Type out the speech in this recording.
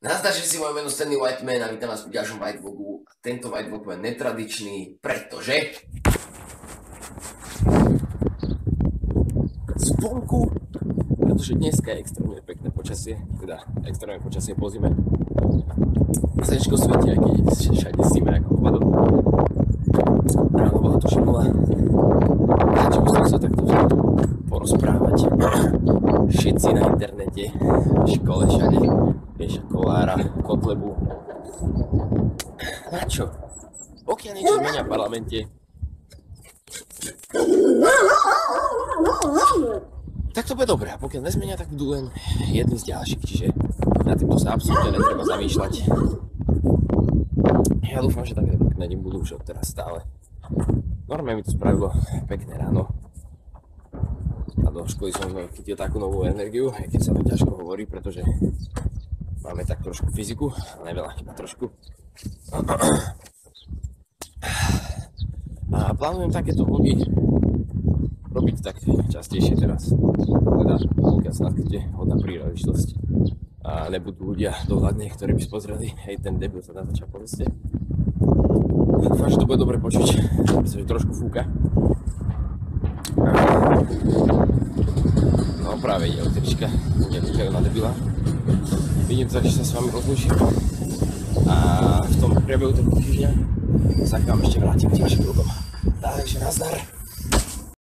Nazdar, že si moje meno Stanley Whiteman a vítam vás pri ďalšom Whitevlogu. Tento Whitevlog je netradičný, pretože dneska je extrémne pekné počasie, teda extrémne počasie po zime. Slnečko svieti, aj keď všade zima ako hovado. Ráno bola to šimula. A či by som sa takto porozprávať. Všetci na internete, v škole všade, riešia Kollára, Kotlebu. Na čo? Pokiaľ niečo zmenia v parlamente, tak to bude dobré. A pokiaľ nezmenia, tak budú len jedni z ďalších. Čiže na týmto sa absolútne netreba zamýšľať. Ja dúfam, že také pekné dni budú už odteraz stále. Normálne mi to spravilo pekné ráno. A do školy som chytil takú novú energiu, aj keď sa to ťažko hovorí, pretože máme tak trošku fyziku, neveľa, iba trošku. A plánujem takéto vlogy robiť tak častejšie teraz. Teda pokiaľ sa naskytne hodná príležitosť a nebudú ľudia dohľadne, ktorí by spozreli, hej, ten debil sa natáča po ceste. Dúfam, že to bude dobre počuť, pretože trošku fúka. No práve ide električka, ľudia kúkajú na debila. Vidím tak, že sa s vami rozlúčim a v tom priebehu toho týždňa sa k vám ešte vrátim ďalším drugom. Takže nazdar.